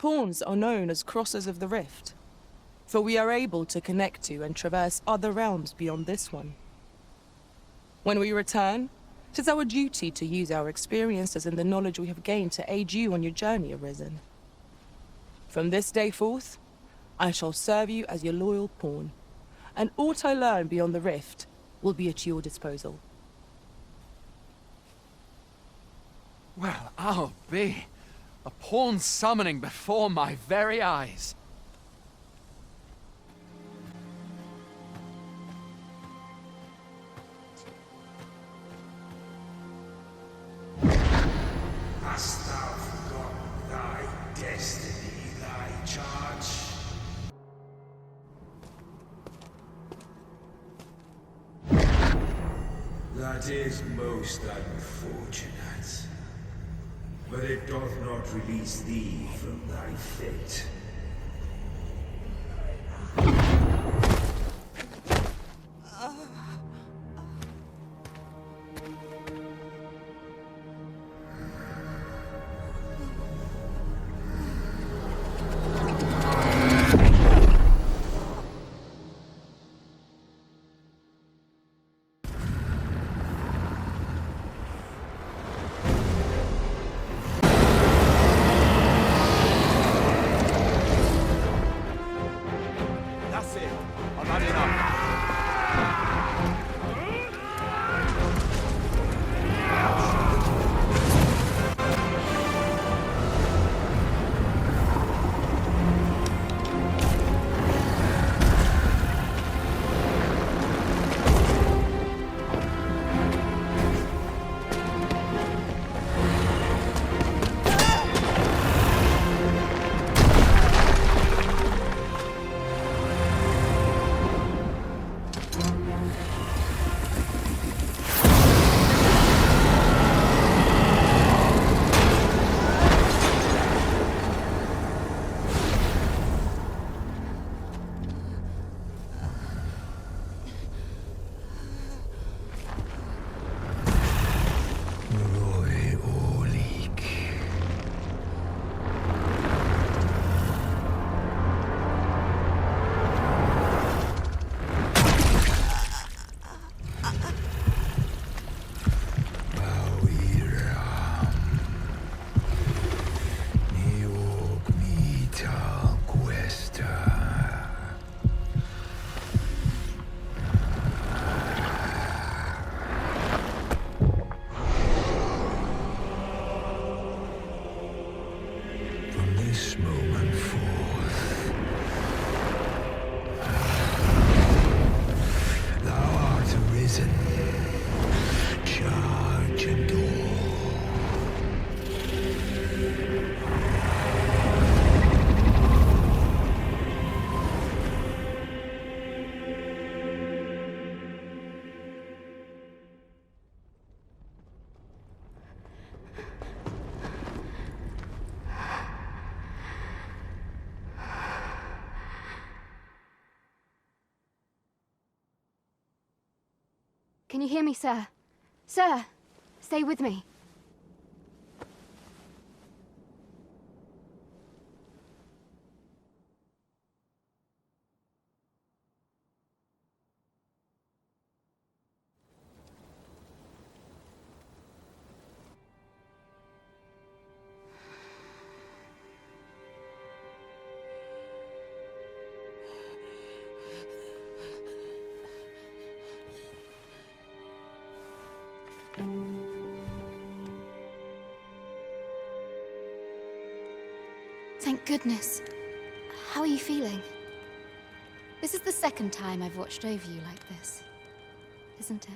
pawns are known as crossers of the rift, for we are able to connect to and traverse other realms beyond this one. When we return, it is our duty to use our experiences and the knowledge we have gained to aid you on your journey, Arisen. From this day forth, I shall serve you as your loyal pawn, and aught I learn beyond the rift will be at your disposal. Well, I'll be. A pawn summoning before my very eyes. Hast thou forgotten thy destiny, thy charge? That is most unfortunate. But it doth not release thee from thy fate. Can you hear me, sir? Sir, stay with me. Thank goodness. How are you feeling? This is the second time I've watched over you like this, isn't it?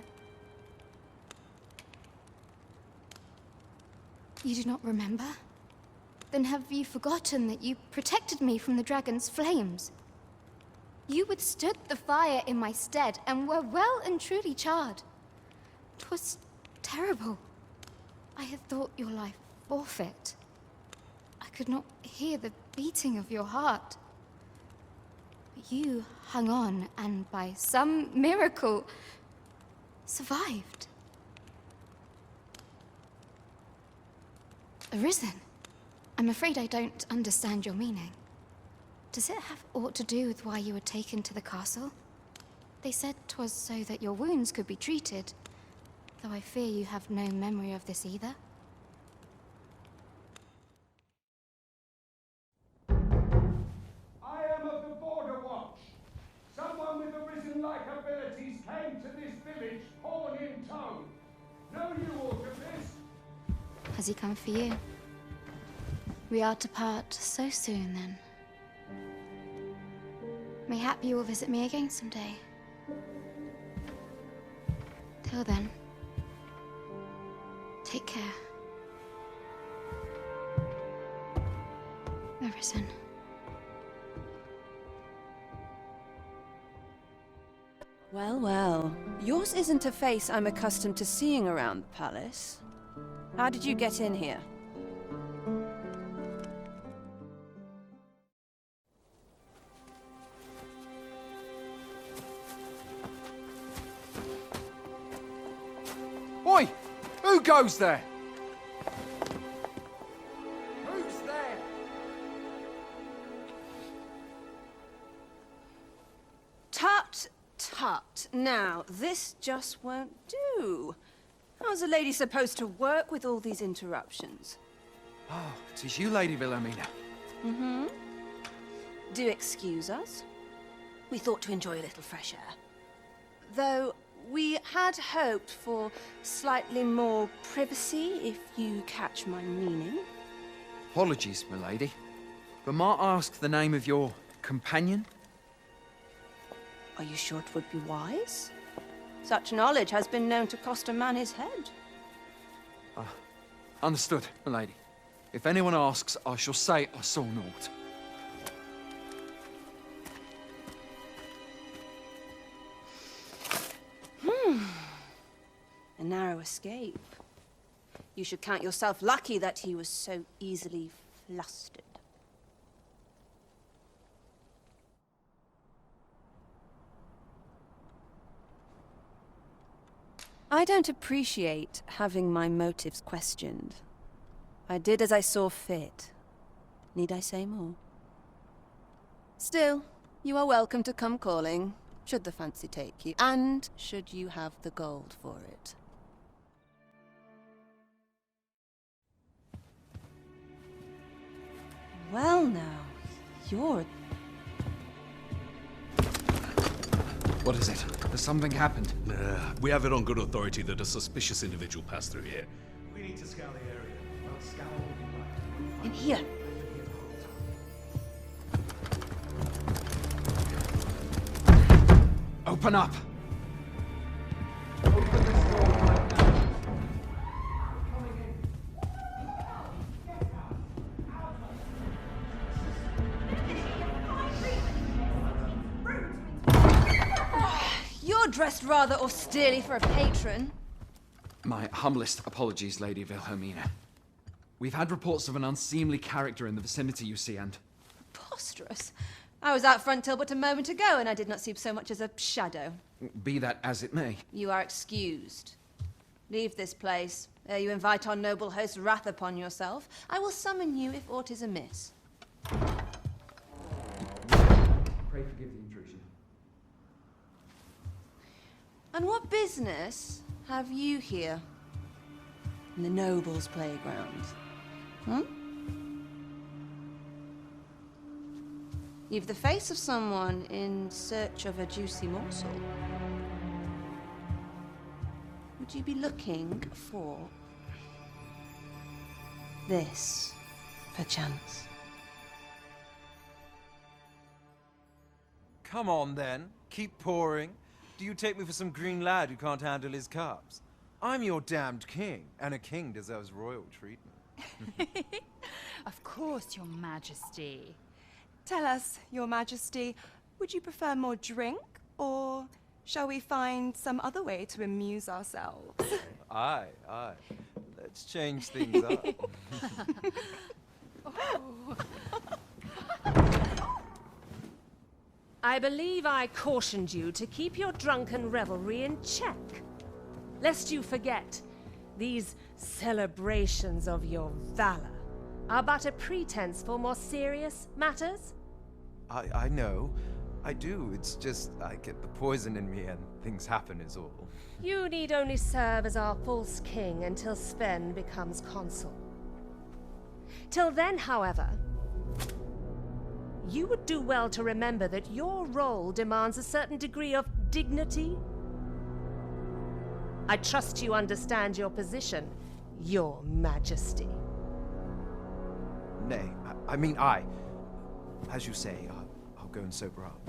You do not remember? Then have you forgotten that you protected me from the dragon's flames? You withstood the fire in my stead and were well and truly charred. 'Twas terrible. I had thought your life forfeit. I could not hear the beating of your heart. But you hung on and by some miracle survived. Arisen. I'm afraid I don't understand your meaning. Does it have aught to do with why you were taken to the castle? They said 'twas so that your wounds could be treated, though I fear you have no memory of this either. I am of the Border Watch. Someone with arisen-like abilities came to this village, horn in tow. Know you aught of this? Has he come for you? We are to part so soon, then. Mayhap you will visit me again someday. Till then, take care. Arisen. Well, well. Yours isn't a face I'm accustomed to seeing around the palace. How did you get in here? Oi! Who goes there? Who's there? Tut, tut. Now, this just won't do. How's a lady supposed to work with all these interruptions? Oh, 'tis you, Lady Wilhelmina. Mm-hmm. Do excuse us. We thought to enjoy a little fresh air. Though we had hoped for slightly more privacy, if you catch my meaning. Apologies, milady. But might I ask the name of your companion? Are you sure it would be wise? Such knowledge has been known to cost a man his head. Understood, milady. If anyone asks, I shall say I saw naught. A narrow escape. You should count yourself lucky that he was so easily flustered. I don't appreciate having my motives questioned. I did as I saw fit. Need I say more? Still, you are welcome to come calling, should the fancy take you, and should you have the gold for it. Well now, you're... What is it? Has something happened? We have it on good authority that a suspicious individual passed through here. We need to scour the area. Well, scour all in here. Open up! You're dressed rather austerely for a patron. My humblest apologies, Lady Wilhelmina. We've had reports of an unseemly character in the vicinity, you see, and... Preposterous. I was out front till but a moment ago, and I did not see so much as a shadow. Be that as it may. You are excused. Leave this place, ere you invite our noble host's wrath upon yourself. I will summon you if aught is amiss. Pray forgive the intrusion. And what business have you here? In the nobles' playground? Hmm? You've the face of someone in search of a juicy morsel. Would you be looking for this, perchance? Come on, then. Keep pouring. Do you take me for some green lad who can't handle his cups? I'm your damned king, and a king deserves royal treatment. Of course, Your Majesty. Tell us, Your Majesty, would you prefer more drink, or shall we find some other way to amuse ourselves? Aye, aye. Let's change things up. I believe I cautioned you to keep your drunken revelry in check, lest you forget these celebrations of your valor are but a pretense for more serious matters? I know. I do. It's just I get the poison in me and things happen is all. You need only serve as our false king until Sven becomes consul. Till then, however, you would do well to remember that your role demands a certain degree of dignity. I trust you understand your position, Your Majesty. Nay, as you say, I'll go and sober up.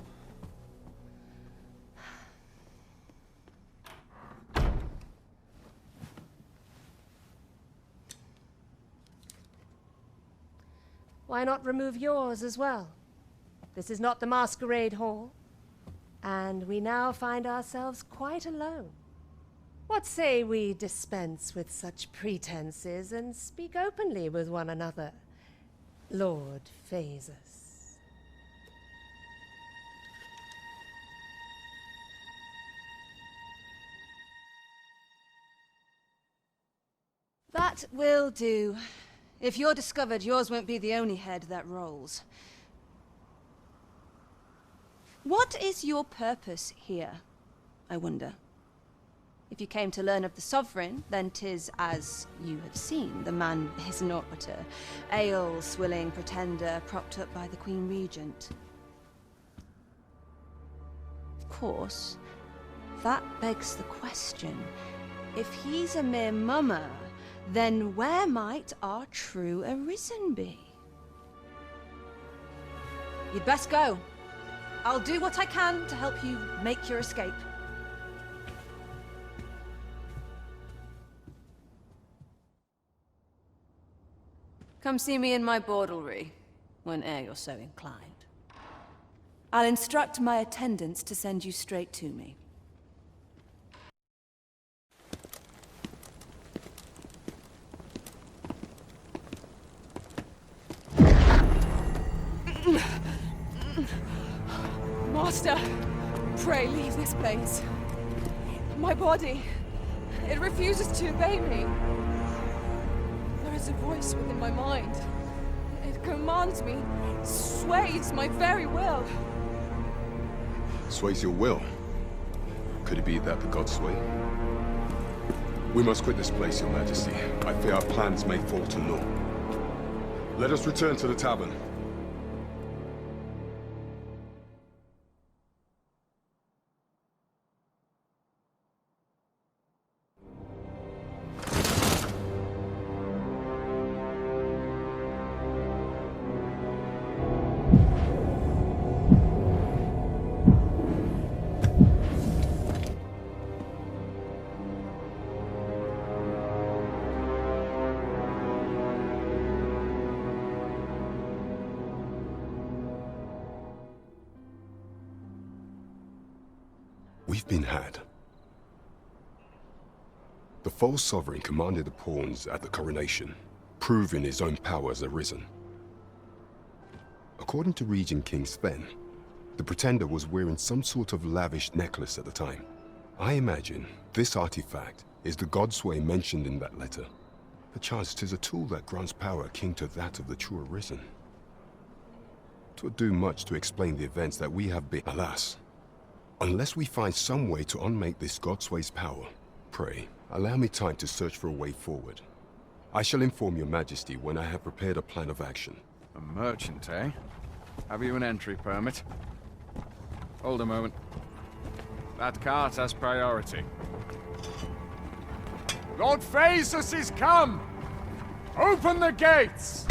Why not remove yours as well? This is not the masquerade hall, and we now find ourselves quite alone. What say we dispense with such pretenses and speak openly with one another, Lord Phasus? That will do. If you're discovered, yours won't be the only head that rolls. What is your purpose here, I wonder? If you came to learn of the Sovereign, then 'tis as you have seen. The man is naught but a ale-swilling pretender propped up by the Queen Regent. Of course, that begs the question. If he's a mere mummer, then where might our true Arisen be? You'd best go. I'll do what I can to help you make your escape. Come see me in my bordlery, whene'er you're so inclined. I'll instruct my attendants to send you straight to me. Master, pray leave this place. My body, it refuses to obey me. There is a voice within my mind. It commands me, sways my very will. Sways your will? Could it be that the gods sway? We must quit this place, Your Majesty. I fear our plans may fall to naught. Let us return to the tavern. We've been had. The false sovereign commanded the pawns at the coronation, proving his own power as Arisen. According to Regent King Sven, the pretender was wearing some sort of lavish necklace at the time. I imagine this artifact is the Godsway mentioned in that letter. Perchance 'tis a tool that grants power akin to that of the true Arisen. 'Twould do much to explain the events that we have been. Alas, unless we find some way to unmake this Godsway's power, pray, allow me time to search for a way forward. I shall inform Your Majesty when I have prepared a plan of action. A merchant, eh? Have you an entry permit? Hold a moment. That cart has priority. Lord Phasus is come! Open the gates!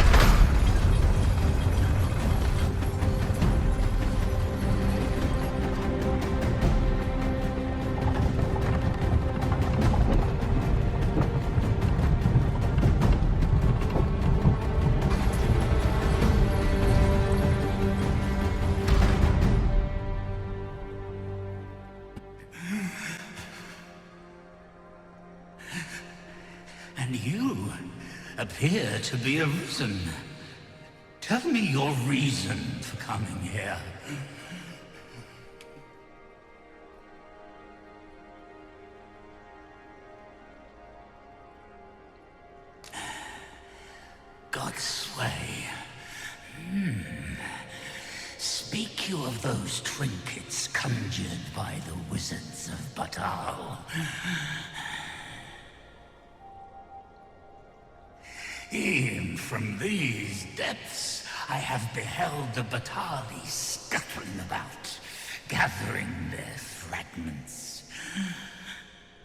And you appear to be Arisen. Tell me your reason for coming here. Godsway. Speak you of those trinkets conjured by the wizards of Batal? E'en from these depths I have beheld the Batali scuttling about, gathering their fragments.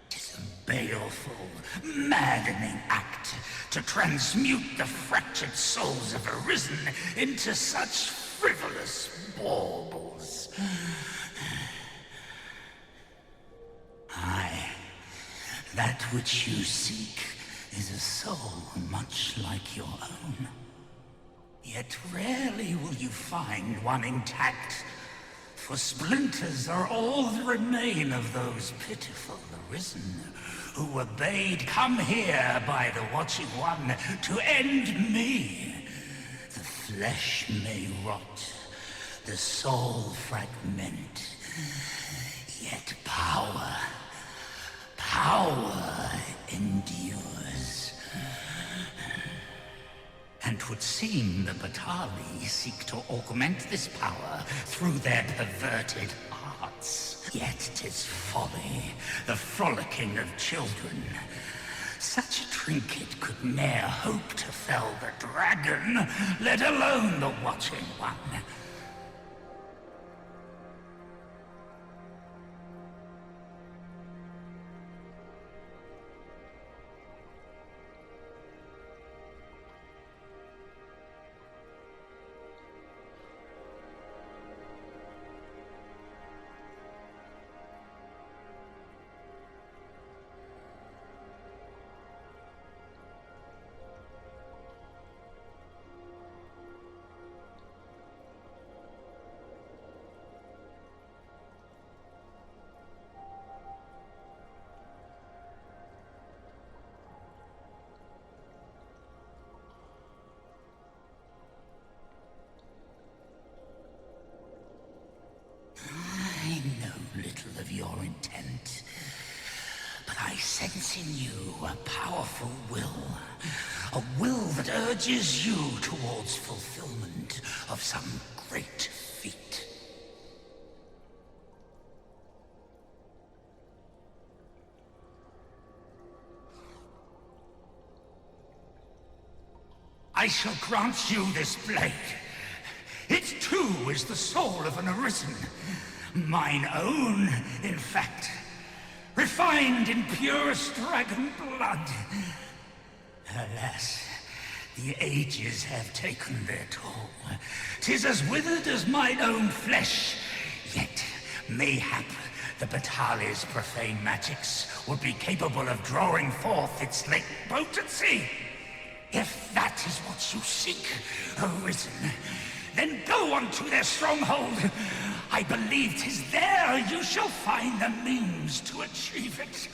'Tis a baleful, maddening act to transmute the fractured souls of Arisen into such frivolous baubles. Aye, that which you seek is a soul much like your own. Yet rarely will you find one intact, for splinters are all that remain of those pitiful Arisen, who were bade come here by the Watching One to end me. The flesh may rot, the soul fragment, yet power endures. And 'twould seem the Batali seek to augment this power through their perverted arts. Yet 'tis folly, the frolicking of children. Such a trinket could ne'er hope to fell the dragon, let alone the Watching One. I know little of your intent, but I sense in you a powerful will. A will that urges you towards fulfillment of some great feat. I shall grant you this blade. It too is the soul of an Arisen. Mine own, in fact. Refined in purest dragon blood. Alas, the ages have taken their toll. 'Tis as withered as mine own flesh. Yet, mayhap, the Batali's profane magics would be capable of drawing forth its late potency. If that is what you seek, Arisen, then go unto their stronghold. I believe 'tis there you shall find the means to achieve it.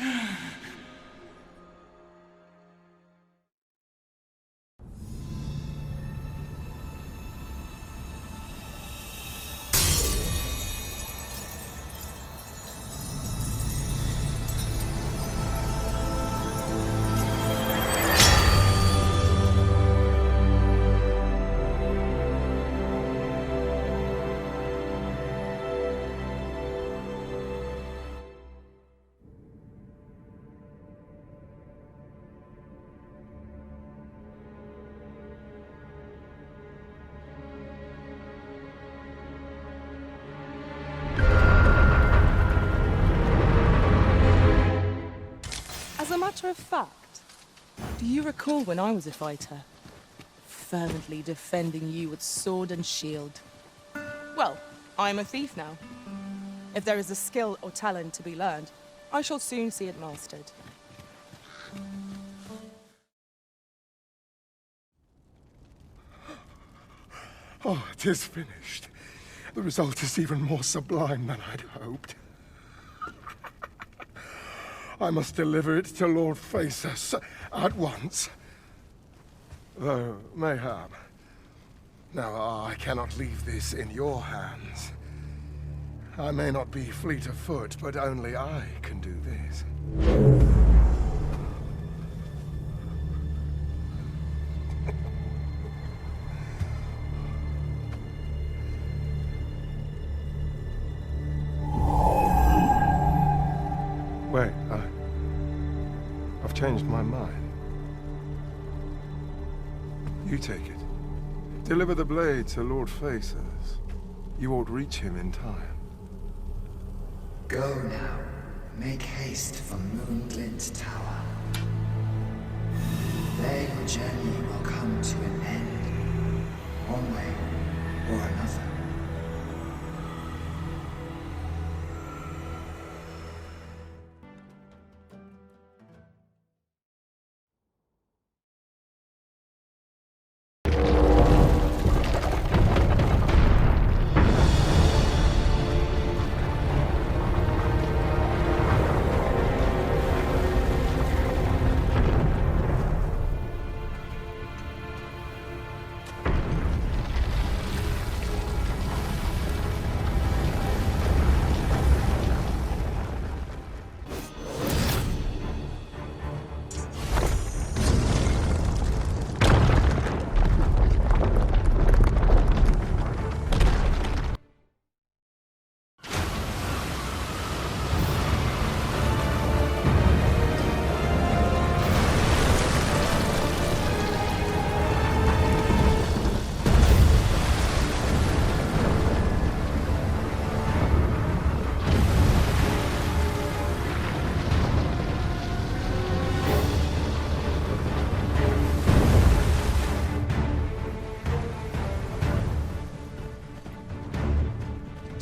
As a matter of fact, do you recall when I was a fighter? Fervently defending you with sword and shield. Well, I'm a thief now. If there is a skill or talent to be learned, I shall soon see it mastered. Oh, it is finished. The result is even more sublime than I'd hoped. I must deliver it to Lord Phaesus at once. Though, mayhap. Now, I cannot leave this in your hands. I may not be fleet of foot, but only I can do this. changed my mind. You take it. Deliver the blade to Lord Faces. You ought reach him in time. Go now. Make haste for Moonglint Tower. There your journey will come to an end, one way or another.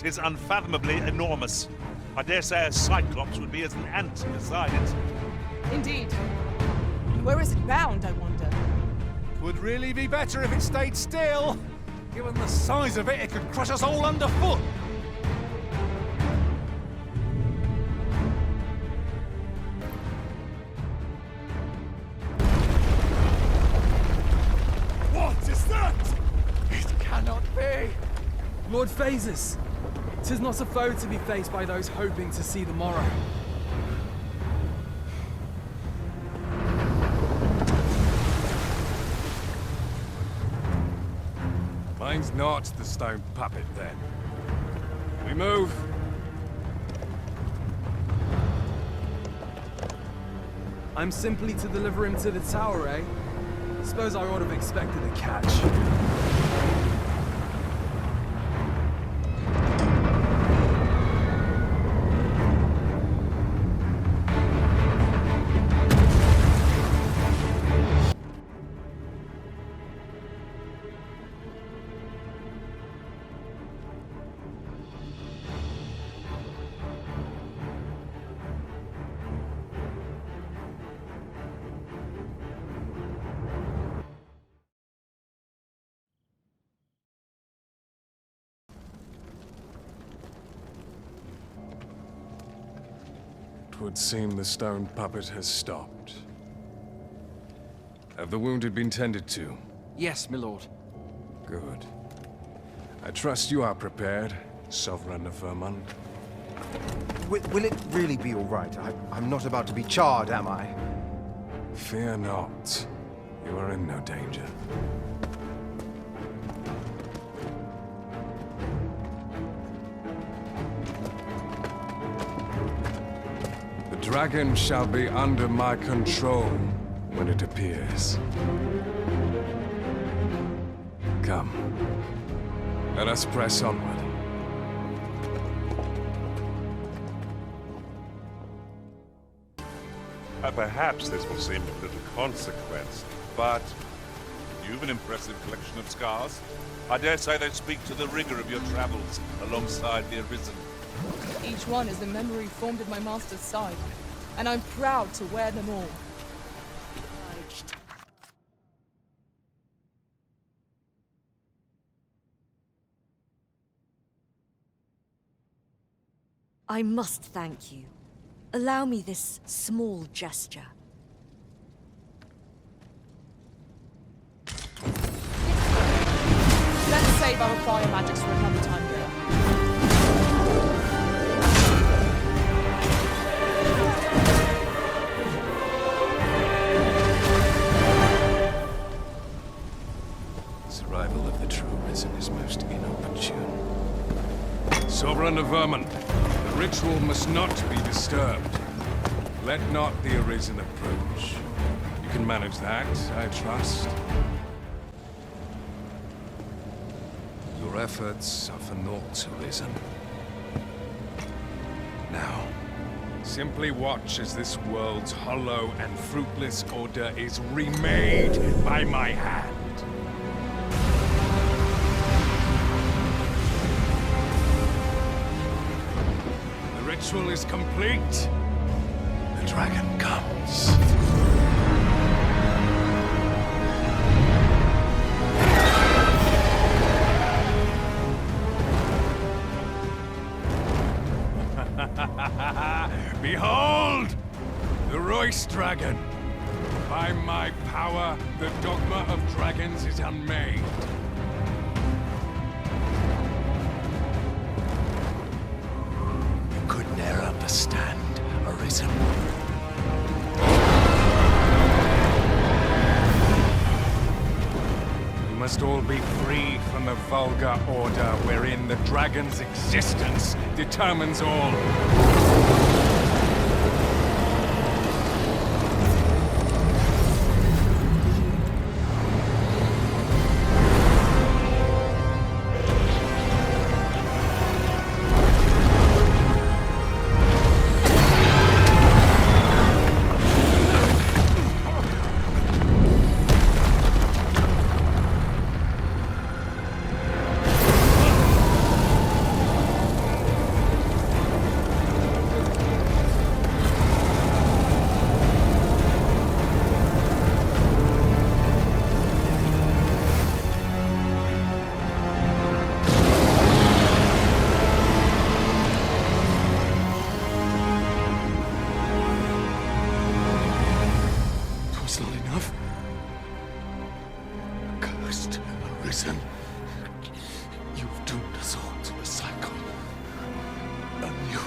It is unfathomably enormous. I dare say a cyclops would be as an ant beside it. Indeed. Where is it bound, I wonder? Would really be better if it stayed still. Given the size of it, it could crush us all underfoot. What is that? It cannot be. Lord Phases. 'Tis not a foe to be faced by those hoping to see the morrow. Mine's not the stone puppet, then. We move. I'm simply to deliver him to the tower, eh? Suppose I ought to have expected a catch. It would seem the stone puppet has stopped. Have the wounded been tended to? Yes, my lord. Good. I trust you are prepared, Sovereign of Vermund. Will it really be all right? I'm not about to be charred, am I? Fear not. You are in no danger. The dragon shall be under my control when it appears. Come. Let us press onward. Perhaps this will seem of little consequence, but you've an impressive collection of scars. I dare say they speak to the rigor of your travels alongside the Arisen. Each one is a memory formed at my master's side, and I'm proud to wear them all. I must thank you. Allow me this small gesture. Let's save our fire magics for another time, girl. This arrival of the true Risen is most inopportune. Sovereign of Vermund, the ritual must not be disturbed. Let not the Arisen approach. You can manage that, I trust. Your efforts are for naught, Arisen. Now, simply watch as this world's hollow and fruitless order is remade by my hand. The ritual is complete. The dragon comes. Behold! The Royce Dragon! By my power, the Dogma of Dragons is unmade. You could ne'er understand, Arisen. We must all be freed from the vulgar order wherein the dragon's existence determines all. Arisen, you've doomed us all to a cycle. And you...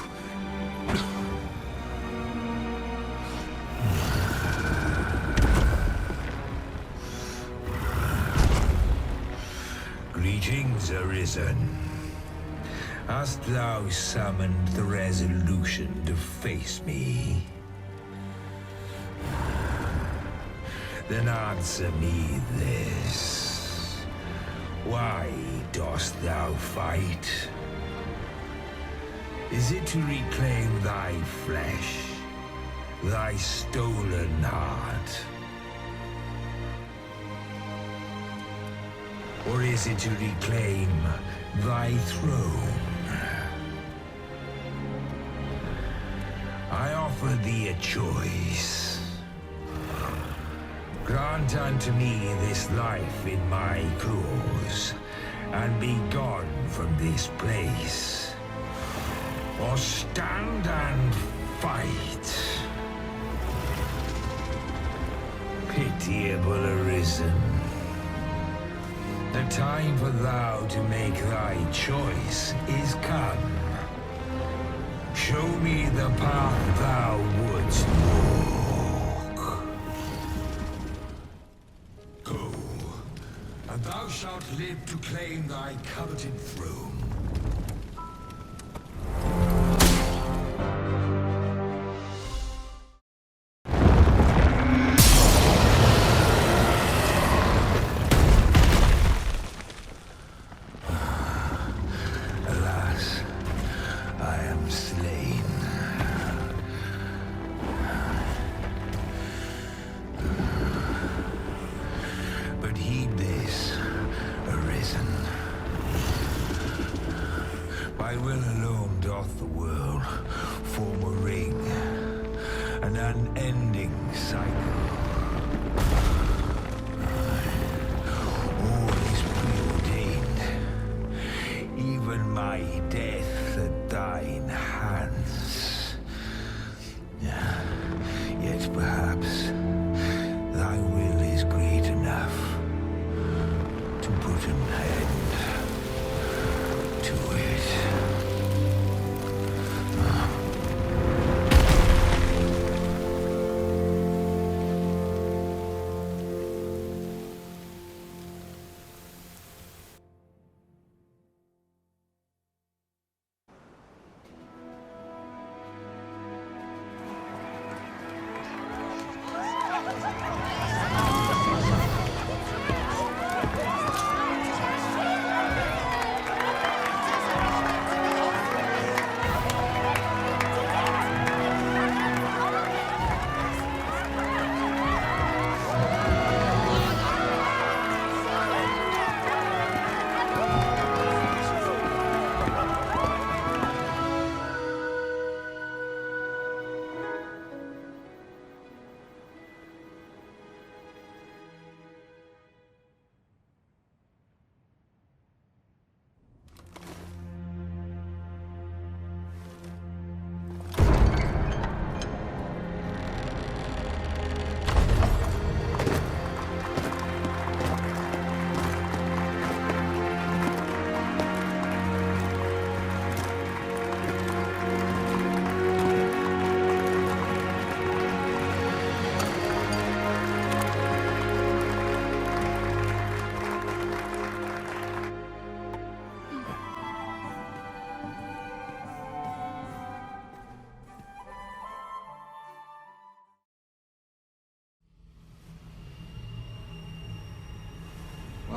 Greetings, Arisen. Hast thou summoned the resolution to face me? Then answer me this. Why dost thou fight? Is it to reclaim thy flesh, thy stolen heart? Or is it to reclaim thy throne? I offer thee a choice. Grant unto me this life in my claws, and be gone from this place. Or stand and fight. Pitiable Arisen. The time for thou to make thy choice is come. Show me the path thou wouldst walk. Go, and thou shalt live to claim thy coveted throne. By will alone doth the world form a ring, an unending cycle. All is preordained, even my death at thine hands. Yet perhaps thy will is great enough to put an end to it.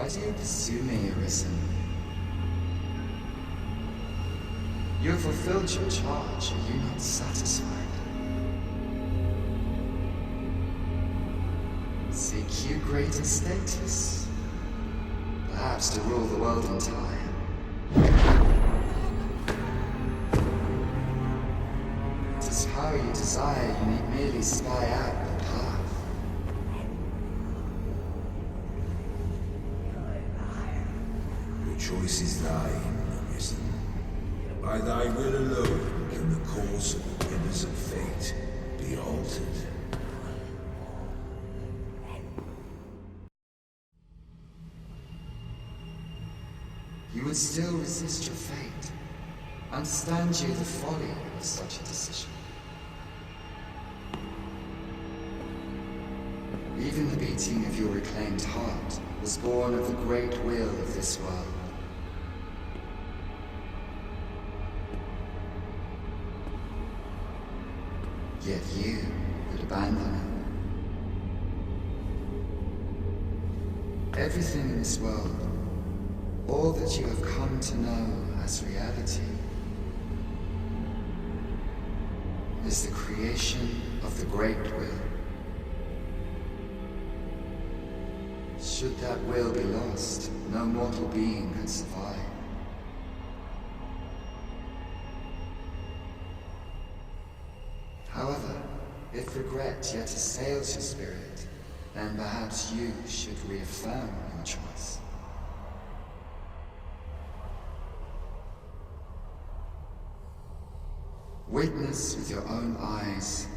Why do you pursue me, Arisen? You have fulfilled your charge, are you not satisfied? Seek you greater status? Perhaps to rule the world entire? It is power you desire, you need merely spy out the path. Your choice is thine, Arisen. By thy will alone can the course of the rivers of fate be altered. You would still resist your fate. Understand you the folly of such a decision. Even the beating of your reclaimed heart was born of the great will of this world. Yet you would abandon it. Everything in this world, all that you have come to know as reality, is the creation of the great will. Should that will be lost, no mortal being can survive. However, if regret yet assails your spirit, then perhaps you should reaffirm your choice. Witness with your own eyes,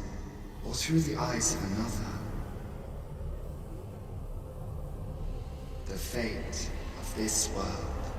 or through the eyes of another, the fate of this world.